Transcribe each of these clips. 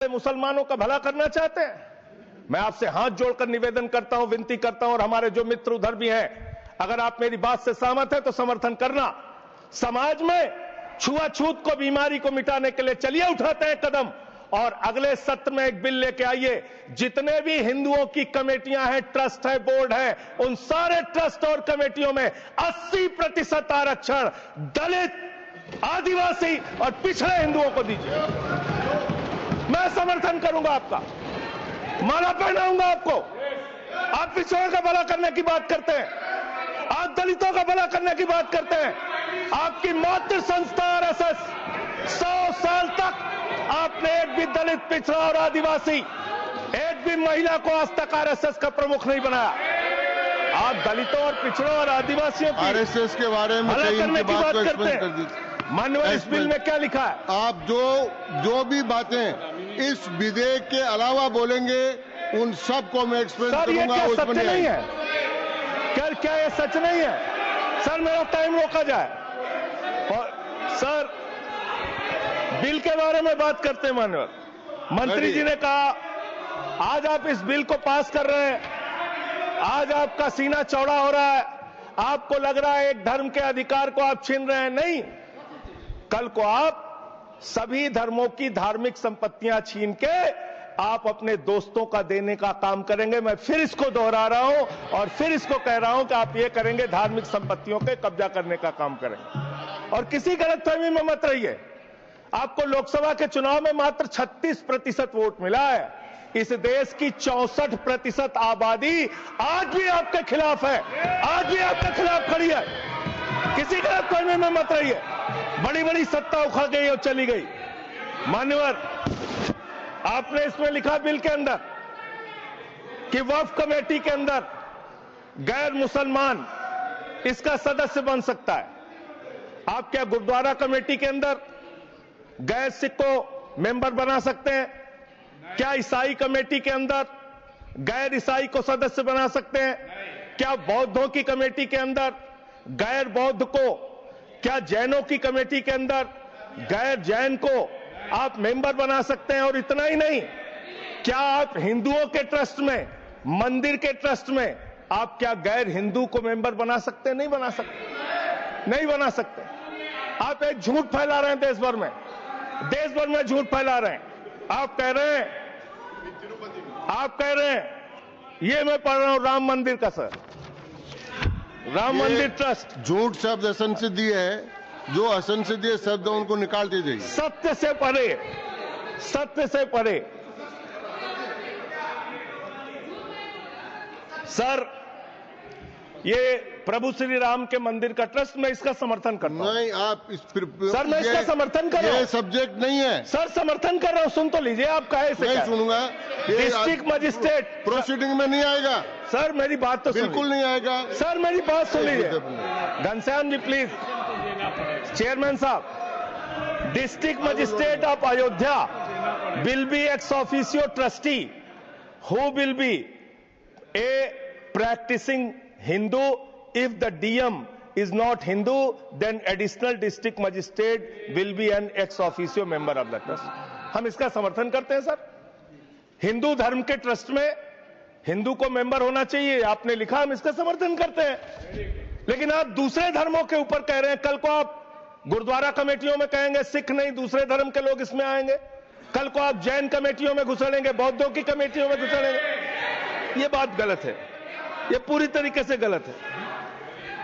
मुसलमानों का भला करना चाहते हैं। मैं आपसे हाथ जोड़कर निवेदन करता हूं, विनती करता हूं, और हमारे जो मित्र उधर भी हैं, अगर आप मेरी बात से सहमत हैं तो समर्थन करना। समाज में छुआछूत को, बीमारी को मिटाने के लिए चलिए उठाते हैं कदम, और अगले सत्र में एक बिल लेके आइए। जितने भी हिंदुओं की कमेटियां हैं, ट्रस्ट है, बोर्ड है, उन सारे ट्रस्ट और कमेटियों में 80% आरक्षण दलित, आदिवासी और पिछड़े हिंदुओं को दीजिए। मैं समर्थन करूंगा आपका, माला पहनाऊंगा आपको। आप पिछड़ों का भला करने की बात करते हैं, आप दलितों का भला करने की बात करते हैं। आपकी मातृ संस्था आरएसएस 100 साल तक आपने एक भी दलित, पिछड़ा और आदिवासी, एक भी महिला को आज तक आरएसएस का प्रमुख नहीं बनाया। आप दलितों और पिछड़ों और आदिवासियों की आरएसएस के बारे में भला करने की बात करते कर हैं। दीजिए। माननीय, इस बिल में क्या लिखा है? आप जो भी बातें इस विधेयक के अलावा बोलेंगे, उन सबको मैं एक्सप्लेन करूंगा। सर, ये क्या सच नहीं है? क्या ये सच नहीं है? सर, मेरा टाइम रोका जाए। और सर, बिल के बारे में बात करते हैं। माननीय मंत्री जी ने कहा, आज आप इस बिल को पास कर रहे हैं, आज आपका सीना चौड़ा हो रहा है, आपको लग रहा है एक धर्म के अधिकार को आप छीन रहे हैं। नहीं, कल को आप सभी धर्मों की धार्मिक संपत्तियां छीन के आप अपने दोस्तों का देने का काम करेंगे। मैं फिर इसको दोहरा रहा हूं और फिर इसको कह रहा हूं कि आप ये करेंगे, धार्मिक संपत्तियों के कब्जा करने का काम करेंगे। और किसी गलतफहमी में मत रहिए। आपको लोकसभा के चुनाव में मात्र 36% वोट मिला है। इस देश की 64% आबादी आज भी आपके खिलाफ है, आज भी आपके खिलाफ खड़ी है। किसी गलतफहमी में मत रहिए। बड़ी बड़ी सत्ता उखड़ गई और चली गई। मान्यवर, आपने इसमें लिखा बिल के अंदर कि वक्फ कमेटी के अंदर गैर मुसलमान इसका सदस्य बन सकता है। आप क्या गुरुद्वारा कमेटी के अंदर गैर सिख को मेंबर बना सकते हैं? क्या ईसाई कमेटी के अंदर गैर ईसाई को सदस्य बना सकते हैं? क्या बौद्धों की कमेटी के अंदर गैर बौद्ध को, क्या जैनों की कमेटी के अंदर गैर जैन को आप मेंबर बना सकते हैं? और इतना ही नहीं, क्या आप हिंदुओं के ट्रस्ट में, मंदिर के ट्रस्ट में आप क्या गैर हिंदू को मेंबर बना सकते हैं? नहीं बना सकते, नहीं बना सकते। आप एक झूठ फैला रहे हैं देश भर में, देश भर में झूठ फैला रहे हैं। आप कह रहे हैं ये मैं पढ़ रहा हूं राम मंदिर का, सर, राम मंदिर ट्रस्ट। झूठ शब्द असंसदीय है, जो असंसदीय शब्द उनको निकालते जाइए। सत्य से परे, सत्य से परे। सर, ये प्रभु श्री राम के मंदिर का ट्रस्ट, मैं इसका समर्थन करता हूं। नहीं, आप सर, मैं इसका समर्थन कर रहा हूं। ये सब्जेक्ट नहीं है सर, समर्थन कर रहा हूं। सुन तो लीजिए, आप कहे से नहीं सुनूंगा। डिस्ट्रिक्ट मजिस्ट्रेट प्रोसीडिंग में नहीं आएगा। सर, मेरी बात तो बिल्कुल नहीं आएगा। सर, मेरी बात सुन लीजिए। घनश्याम जी प्लीज, चेयरमैन साहब, district magistrate of Ayodhya will be ex officio trustee who will be a practising Hindu. If the DM is not Hindu, then additional district magistrate will be an ex officio member of the trust. हम इसका समर्थन करते हैं। Sir, Hindu धर्म के trust में हिंदू को member होना चाहिए, आपने लिखा, हम इसका समर्थन करते हैं। लेकिन आप दूसरे धर्मों के ऊपर कह रहे हैं। कल को आप गुरुद्वारा कमेटियों में कहेंगे सिख नहीं, दूसरे धर्म के लोग इसमें आएंगे। कल को आप जैन कमेटियों में घुसड़ेंगे, बौद्धों की कमेटियों में घुसड़ेंगे। ये बात गलत है, ये पूरी तरीके से गलत है।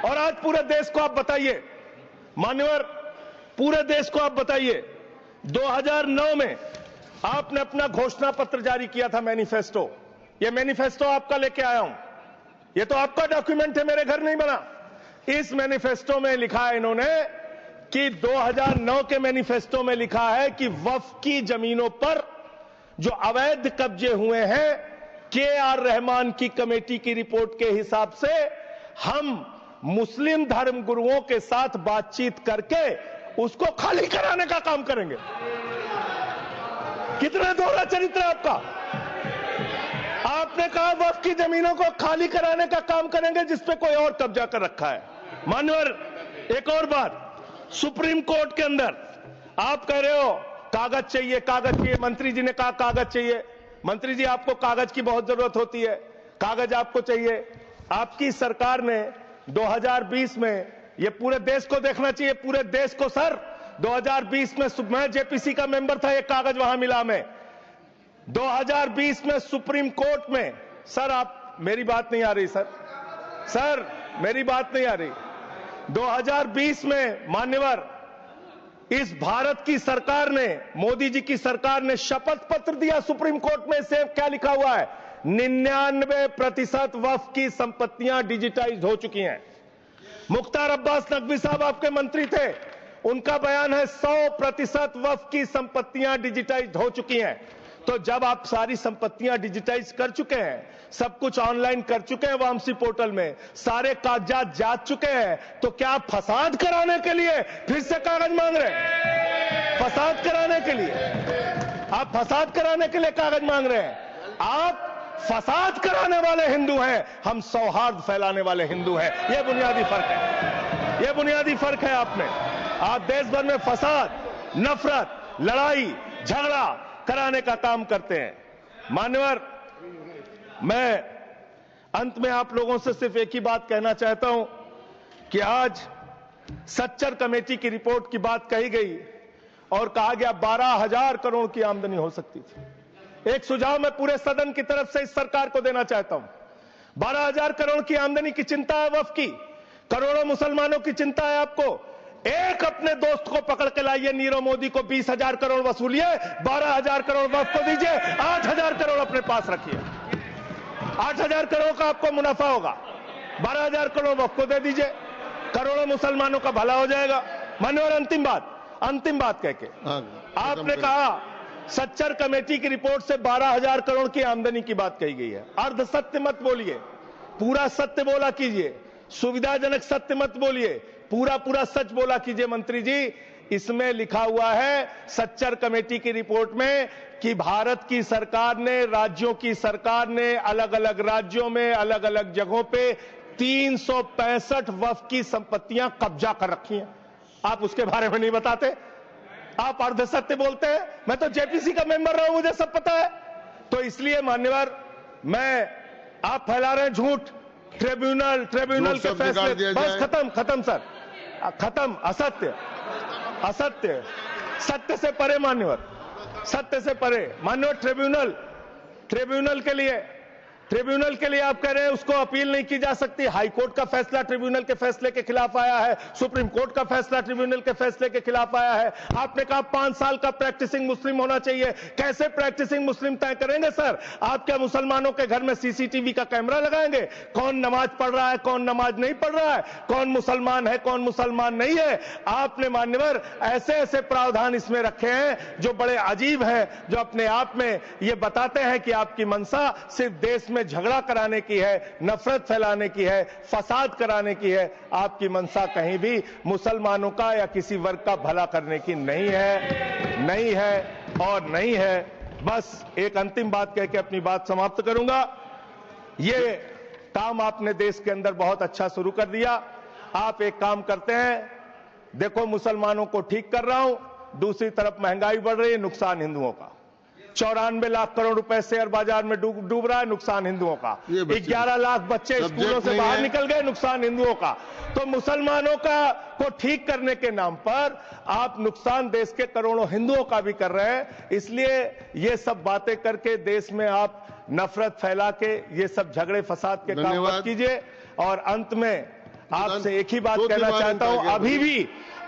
और आज पूरे देश को आप बताइए, मान्यवर, पूरे देश को आप बताइए, 2009 में आपने अपना घोषणा पत्र जारी किया था, मैनिफेस्टो। ये मैनिफेस्टो आपका लेके आया हूं, ये तो आपका डॉक्यूमेंट है, मेरे घर नहीं बना। इस मैनिफेस्टो में लिखा है इन्होंने कि 2009 के मैनिफेस्टो में लिखा है कि वक्फ की जमीनों पर जो अवैध कब्जे हुए हैं, के.आर. रहमान की कमेटी की रिपोर्ट के हिसाब से हम मुस्लिम धर्म गुरुओं के साथ बातचीत करके उसको खाली कराने का काम करेंगे। कितना दोहरा चरित्र है आपका। आपने कहा वक्फ की जमीनों को खाली कराने का काम करेंगे जिस पे कोई और कब्जा कर रखा है। मान्यवर, एक और बात, सुप्रीम कोर्ट के अंदर आप कह रहे हो कागज चाहिए, कागज चाहिए। मंत्री जी ने कहा कागज चाहिए। मंत्री जी, आपको कागज की बहुत जरूरत होती है, कागज आपको चाहिए। आपकी सरकार ने 2020 में, ये पूरे देश को देखना चाहिए, पूरे देश को सर, 2020 में मैं जेपीसी का मेंबर था, ये कागज वहां मिला हमें। 2020 में सुप्रीम कोर्ट में, सर आप, मेरी बात नहीं आ रही सर मेरी बात नहीं आ रही। 2020 में मान्यवर, इस भारत की सरकार ने, मोदी जी की सरकार ने शपथ पत्र दिया सुप्रीम कोर्ट में। से क्या लिखा हुआ है? 99% वक्फ की संपत्तियां डिजिटाइज हो चुकी हैं। मुख्तार अब्बास नकवी साहब आपके मंत्री थे, उनका बयान है 100% वक्फ की संपत्तियां डिजिटाइज हो चुकी हैं। तो जब आप सारी संपत्तियां डिजिटाइज कर चुके हैं, सब कुछ ऑनलाइन कर चुके हैं वामसी पोर्टल में, सारे कागजात जांच चुके हैं, तो क्या आप फसाद कराने के लिए फिर से कागज मांग रहे हैं? फसाद कराने के लिए आप फसाद कराने के लिए कागज मांग रहे हैं? आप फसाद कराने वाले हिंदू हैं, हम सौहार्द फैलाने वाले हिंदू हैं। यह बुनियादी फर्क है, यह बुनियादी फर्क है। आप देश भर में फसाद, नफरत, लड़ाई, झगड़ा कराने का काम करते हैं। मान्यवर, मैं अंत में आप लोगों से सिर्फ एक ही बात कहना चाहता हूं कि आज सच्चर कमेटी की रिपोर्ट की बात कही गई और कहा गया 12,000 करोड़ की आमदनी हो सकती थी। एक सुझाव मैं पूरे सदन की तरफ से इस सरकार को देना चाहता हूं। 12,000 करोड़ की आमदनी की चिंता है वक्फ की, करोड़ों मुसलमानों की चिंता है आपको। एक अपने दोस्त को पकड़ के लाइए, नीरव मोदी को 20,000 करोड़ वसूलिए, 12,000 करोड़ वक्फ को दीजिए, 8,000 करोड़ अपने पास रखिए। 8,000 करोड़ का आपको मुनाफा होगा, 12,000 करोड़ वक्फ को दे दीजिए, करोड़ों मुसलमानों का भला हो जाएगा। मान्यवर, अंतिम बात कह के आपने कहा सच्चर कमेटी की रिपोर्ट से 12,000 करोड़ की आमदनी की बात कही गई है। अर्ध सत्य मत बोलिए, पूरा सत्य बोला कीजिए। सुविधाजनक सत्य मत बोलिए, पूरा सच बोला कीजिए। मंत्री जी, इसमें लिखा हुआ है सच्चर कमेटी की रिपोर्ट में कि भारत की सरकार ने, राज्यों की सरकार ने अलग अलग राज्यों में, अलग अलग जगहों पे 365 वक्फ की संपत्तियां कब्जा कर रखी हैं। आप उसके बारे में नहीं बताते, आप अर्ध सत्य बोलते हैं। मैं तो जेपीसी का मेंबर रहा हूं, मुझे सब पता है। तो इसलिए मान्यवर, आप फैला रहे हैं झूठ, ट्रिब्यूनल के फैसले, बस खत्म सर, खत्म। असत्य, सत्य से परे मान्यवर, सत्य से परे मान्यवर। ट्रिब्यूनल के लिए आप कह रहे हैं उसको अपील नहीं की जा सकती। हाई कोर्ट का फैसला ट्रिब्यूनल के फैसले के खिलाफ आया है, सुप्रीम कोर्ट का फैसला ट्रिब्यूनल के फैसले के खिलाफ आया है। आपने कहा 5 साल का प्रैक्टिसिंग मुस्लिम होना चाहिए। कैसे प्रैक्टिसिंग मुस्लिम तय करेंगे सर? आप क्या मुसलमानों के घर में सीसीटीवी का कैमरा लगाएंगे? कौन नमाज पढ़ रहा है, कौन नमाज नहीं पढ़ रहा है, कौन मुसलमान है, कौन मुसलमान नहीं है? आपने मान्यवर ऐसे प्रावधान इसमें रखे हैं जो बड़े अजीब हैं, जो अपने आप में ये बताते हैं कि आपकी मंशा सिर्फ देश में झगड़ा कराने की है, नफरत फैलाने की है, फसाद कराने की है। आपकी मंशा कहीं भी मुसलमानों का या किसी वर्ग का भला करने की नहीं है। बस एक अंतिम बात कह के अपनी बात समाप्त करूंगा। ये काम आपने देश के अंदर बहुत अच्छा शुरू कर दिया। आप एक काम करते हैं, देखो मुसलमानों को ठीक कर रहा हूं, दूसरी तरफ महंगाई बढ़ रही है, नुकसान हिंदुओं का। 94 लाख करोड़ रुपए शेयर बाजार में डूब रहा है, नुकसान हिंदुओं का। 11 लाख बच्चे स्कूलों से बाहर निकल गए, नुकसान हिंदुओं का। तो मुसलमानों को ठीक करने के नाम पर आप नुकसान देश के करोड़ों हिंदुओं का भी कर रहे हैं। इसलिए ये सब बातें करके देश में आप नफरत फैला के ये सब झगड़े फसाद के काम मत कीजिए। और अंत में आपसे एक ही बात कहना चाहता हूं,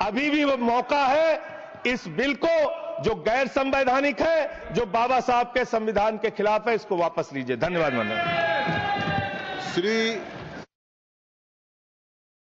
अभी भी वो मौका है, इस बिल को जो गैर संवैधानिक है, जो बाबा साहब के संविधान के खिलाफ है, इसको वापस लीजिए। धन्यवाद। श्री